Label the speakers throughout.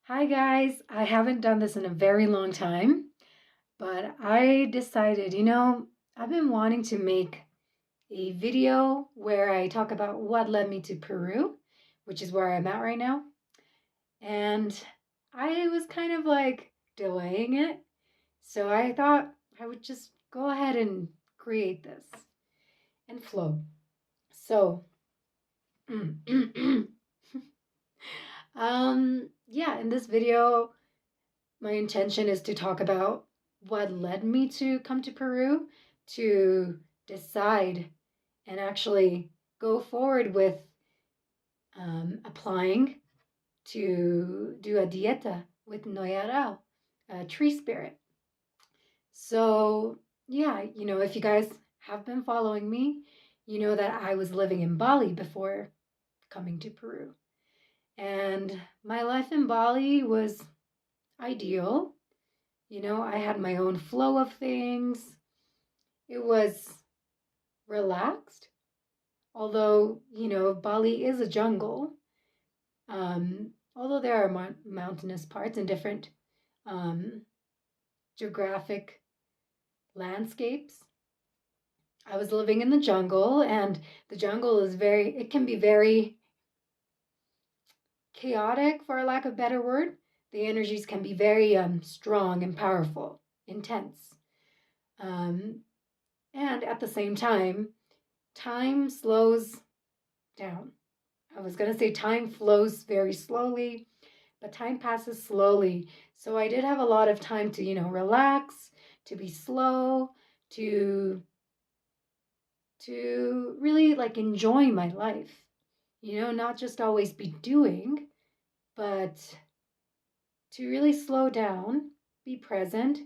Speaker 1: Hi guys, I haven't done this in a very long time, but I decided, I've been wanting to make a video where I talk about what led me to Peru, which is where I'm at right now. And I was kind of like delaying it, so I thought I would just go ahead and create this and flow. So, yeah, in this video, my intention is to talk about what led me to come to Peru, to decide and actually go forward with applying to do a dieta with Noya Rao, a tree spirit. So, yeah, if you guys have been following me, you know that I was living in Bali before coming to Peru. And my life in Bali was ideal. I had my own flow of things. It was relaxed, although, Bali is a jungle. Although there are mountainous parts and different um, geographic landscapes. I was living in the jungle, and the jungle it can be very chaotic, for lack of a better word. The energies can be very strong and powerful, intense. Um, and at the same time slows down. I was going to say time flows very slowly, but time passes slowly. So I did have a lot of time to, relax, to be slow, to really like enjoy my life. Not just always be doing, but to really slow down, be present,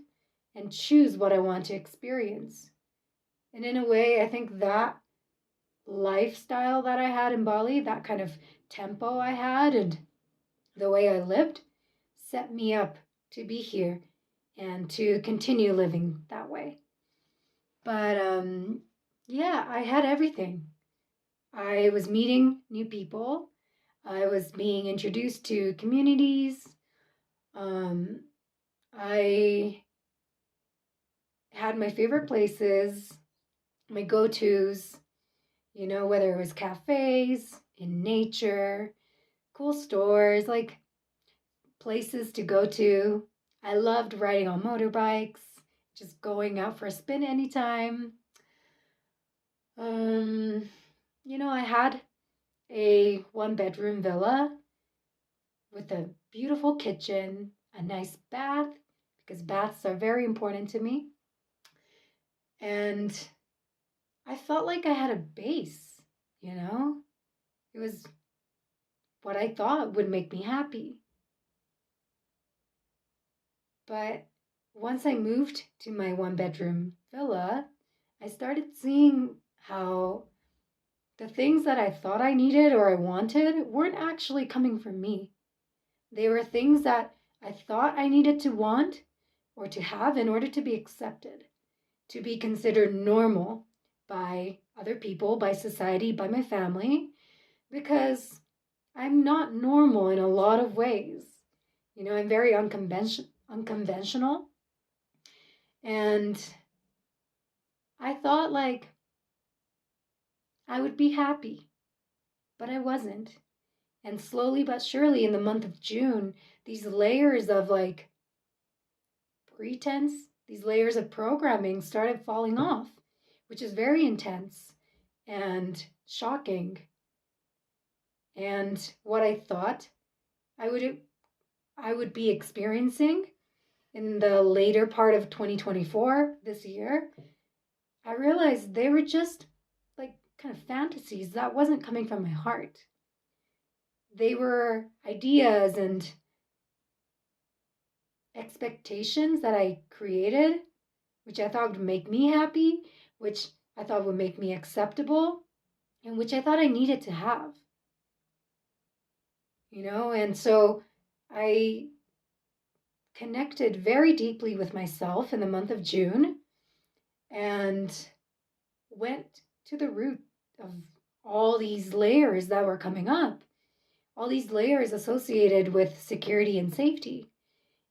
Speaker 1: and choose what I want to experience. And in a way, I think that lifestyle that I had in Bali, that kind of tempo I had, and the way I lived, set me up to be here and to continue living that way. But yeah, I had everything. I was meeting new people. I was being introduced to communities. Um, I had my favorite places, my go tos, whether it was cafes, in nature, cool stores, like places to go to. I loved riding on motorbikes, just going out for a spin anytime. Um, I had a one bedroom villa with a beautiful kitchen, a nice bath, because baths are very important to me. And I felt like I had a base, you know? It was what I thought would make me happy. But once I moved to my one bedroom villa, I started seeing how the things that I thought I needed or I wanted weren't actually coming from me. They were things that I thought I needed to want or to have in order to be accepted, to be considered normal by other people, by society, by my family, because I'm not normal in a lot of ways. I'm very unconventional. And I thought like I would be happy, but I wasn't. And slowly but surely in the month of June, these layers of like pretense, these layers of programming started falling off, which is very intense and shocking. And what I thought I would I would be experiencing in the later part of 2024 this year, I realized they were just like kind of fantasies that wasn't coming from my heart. They were ideas and expectations that I created, which I thought would make me happy, which I thought would make me acceptable, and which I thought I needed to have. And so I connected very deeply with myself in the month of June and went to the root of all these layers that were coming up, all these layers associated with security and safety,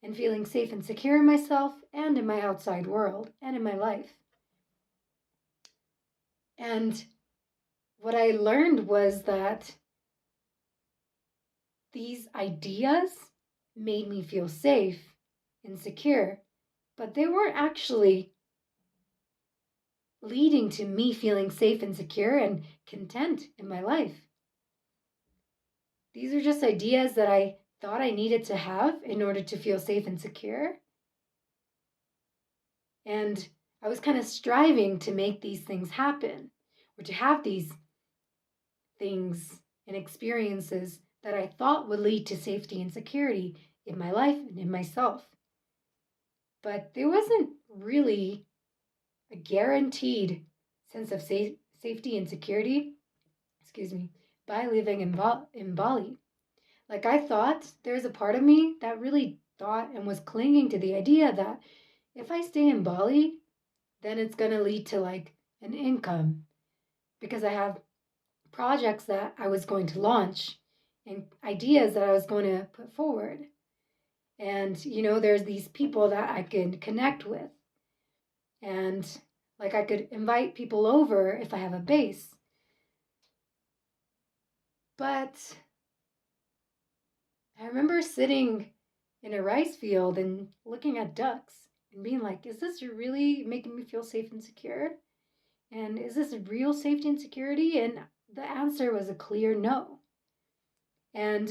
Speaker 1: and feeling safe and secure in myself and in my outside world and in my life. And what I learned was that these ideas made me feel safe and secure, but they weren't actually leading to me feeling safe and secure and content in my life. These are just ideas that I thought I needed to have in order to feel safe and secure. And I was kind of striving to make these things happen, or to have these things and experiences that I thought would lead to safety and security in my life and in myself. But there wasn't really a guaranteed sense of safety and security, by living in Bali. Like, I thought there's a part of me that really thought and was clinging to the idea that if I stay in Bali, then it's going to lead to like an income, because I have projects that I was going to launch and ideas that I was going to put forward. And, there's these people that I can connect with. And like, I could invite people over if I have a base. But I remember sitting in a rice field and looking at ducks and being like, is this really making me feel safe and secure? And is this real safety and security? And the answer was a clear no. And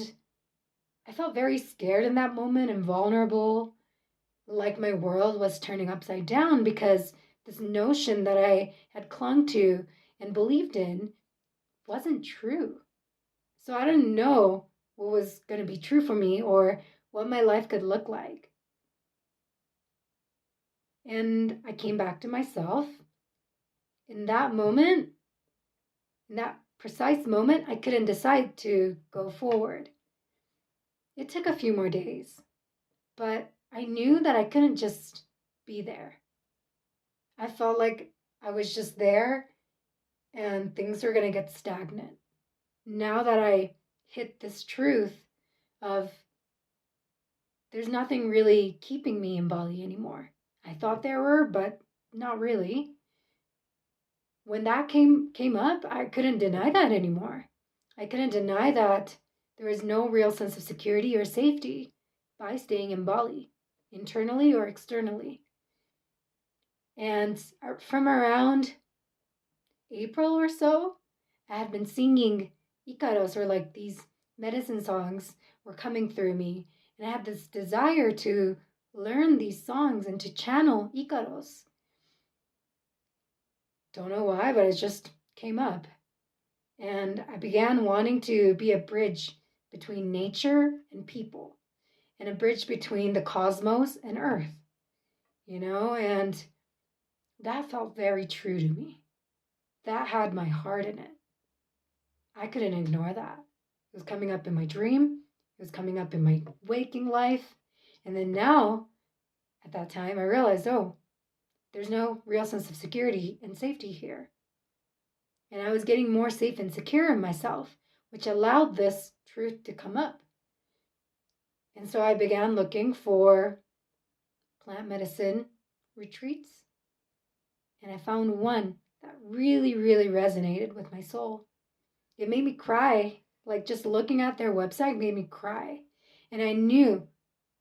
Speaker 1: I felt very scared in that moment and vulnerable, like my world was turning upside down, because this notion that I had clung to and believed in wasn't true. So I didn't know what was going to be true for me or what my life could look like. And I came back to myself. In that moment, in that precise moment, I couldn't decide to go forward. It took a few more days, but I knew that I couldn't just be there. I felt like I was just there and things were going to get stagnant. Now that I hit this truth of there's nothing really keeping me in Bali anymore. I thought there were, but not really. When that came up, I couldn't deny that anymore. I couldn't deny that there is no real sense of security or safety by staying in Bali, internally or externally. And from around April or so, I had been singing Icaros, or like these medicine songs were coming through me. And I had this desire to learn these songs and to channel Icaros. Don't know why, but it just came up. And I began wanting to be a bridge between nature and people, and a bridge between the cosmos and Earth, and that felt very true to me. That had my heart in it. I couldn't ignore that. It was coming up in my dream, it was coming up in my waking life. And then now, at that time, I realized, oh, there's no real sense of security and safety here. And I was getting more safe and secure in myself, which allowed this truth to come up. And so I began looking for plant medicine retreats. And I found one that really, really resonated with my soul. It made me cry. Like, just looking at their website made me cry. And I knew,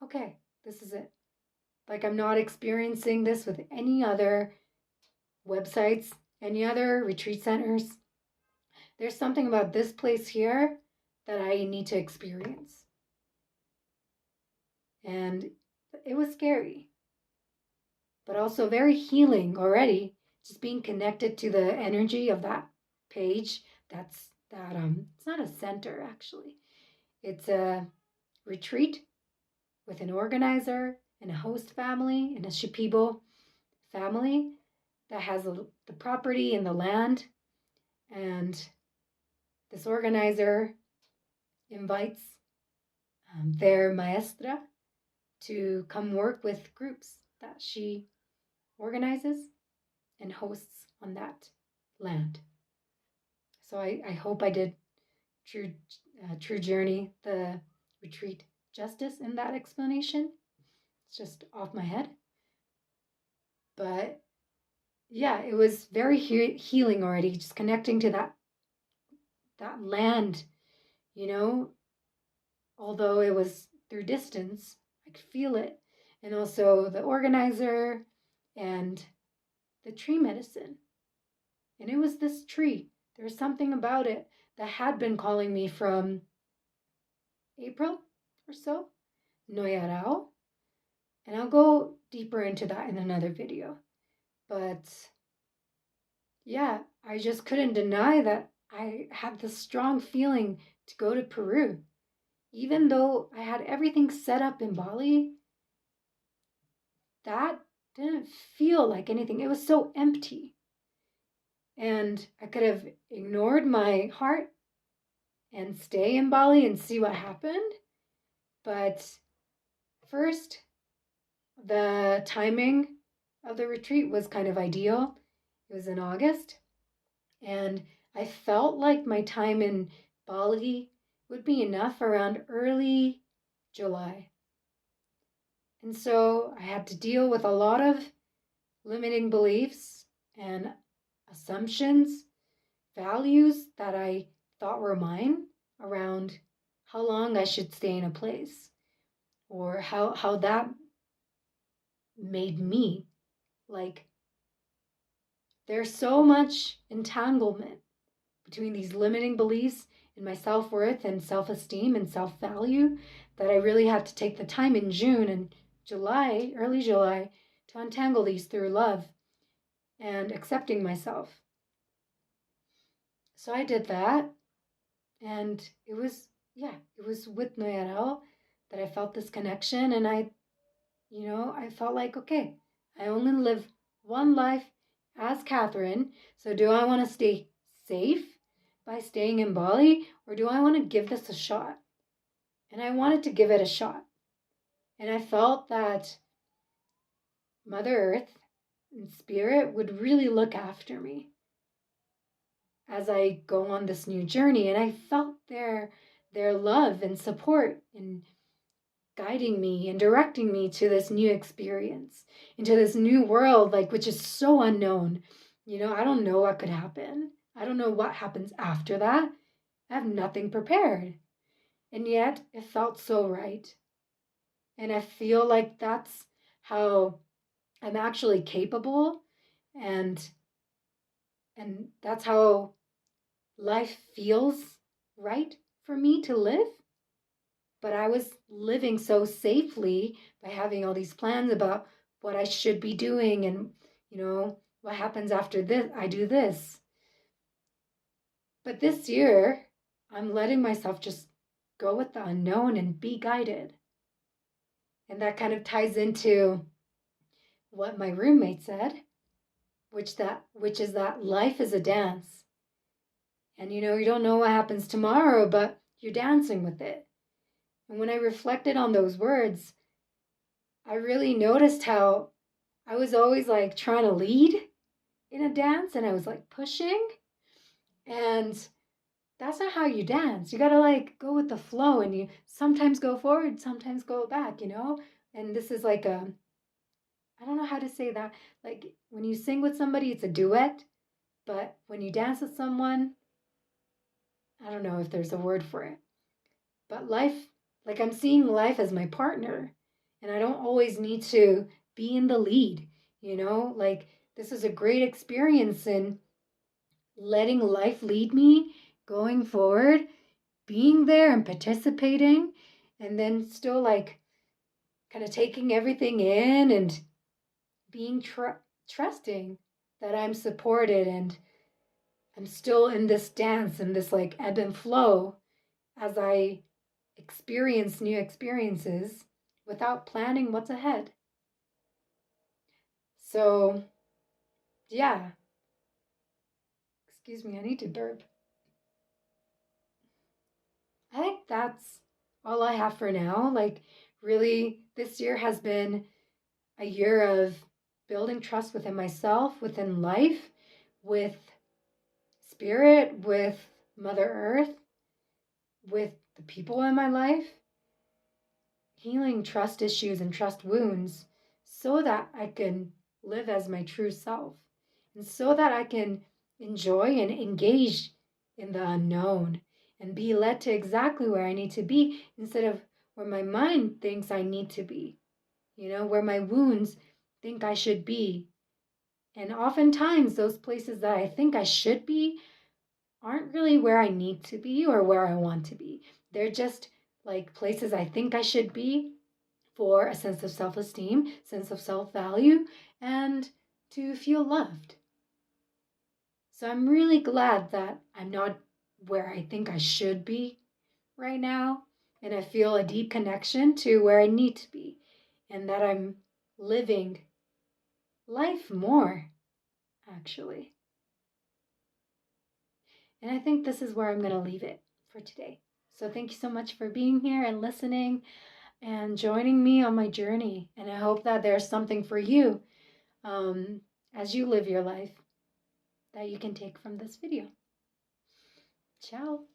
Speaker 1: okay, this is it. Like, I'm not experiencing this with any other websites, any other retreat centers. There's something about this place here that I need to experience. And it was scary, but also very healing already. Just being connected to the energy of that page. It's not a center actually. It's a retreat with an organizer and a host family and a Shipibo family that has the property and the land. And this organizer invites their maestra to come work with groups that she organizes and hosts on that land. So I hope I did true True Journey, the retreat justice in that explanation. It's just off my head. But yeah, it was very healing already, just connecting to that land, you know, although it was through distance, I could feel it. And also the organizer and the tree medicine. And it was this tree. There was something about it that had been calling me from April or so, Noya Rao. And I'll go deeper into that in another video. But yeah, I just couldn't deny that I had this strong feeling to go to Peru. Even though I had everything set up in Bali, that didn't feel like anything. It was so empty. And I could have ignored my heart and stay in Bali and see what happened. But first, the timing of the retreat was kind of ideal. It was in August. And I felt like my time in Bali would be enough around early July. And so I had to deal with a lot of limiting beliefs and assumptions, values that I thought were mine around how long I should stay in a place or how that made me. Like, there's so much entanglement between these limiting beliefs in my self-worth and self-esteem and self-value that I really had to take the time in June and July, early July, to untangle these through love and accepting myself. So I did that, and it was with Noya Rao that I felt this connection, and I felt like, okay, I only live one life as Catherine, so do I want to stay safe by staying in Bali, or do I want to give this a shot? And I wanted to give it a shot. And I felt that Mother Earth and Spirit would really look after me as I go on this new journey. And I felt their love and support in guiding me and directing me to this new experience, into this new world, like, which is so unknown. I don't know what could happen. I don't know what happens after that. I have nothing prepared. And yet it felt so right. And I feel like that's how I'm actually capable, and that's how life feels right for me to live. But I was living so safely by having all these plans about what I should be doing and, what happens after this, I do this. But this year, I'm letting myself just go with the unknown and be guided. And that kind of ties into what my roommate said, which is that life is a dance. And you don't know what happens tomorrow, but you're dancing with it. And when I reflected on those words, I really noticed how I was always like trying to lead in a dance and I was like pushing. And that's not how you dance. You got to like go with the flow, and you sometimes go forward, sometimes go back, And this is like I don't know how to say that. Like when you sing with somebody, it's a duet. But when you dance with someone, I don't know if there's a word for it. But life, like I'm seeing life as my partner. And I don't always need to be in the lead, Like this is a great experience in letting life lead me, going forward, being there and participating, and then still like kind of taking everything in and being trusting that I'm supported and I'm still in this dance and this like ebb and flow as I experience new experiences without planning what's ahead. So, yeah. Excuse me, I need to burp. I think that's all I have for now. Like, really, this year has been a year of building trust within myself, within life, with spirit, with Mother Earth, with the people in my life, healing trust issues and trust wounds so that I can live as my true self and so that I can enjoy and engage in the unknown and be led to exactly where I need to be instead of where my mind thinks I need to be, where my wounds think I should be. And oftentimes, those places that I think I should be aren't really where I need to be or where I want to be. They're just like places I think I should be for a sense of self-esteem, sense of self-value, and to feel loved. So I'm really glad that I'm not where I think I should be right now, and I feel a deep connection to where I need to be, and that I'm living life more, actually. And I think this is where I'm going to leave it for today. So thank you so much for being here and listening and joining me on my journey. And I hope that there's something for you as you live your life that you can take from this video. Ciao.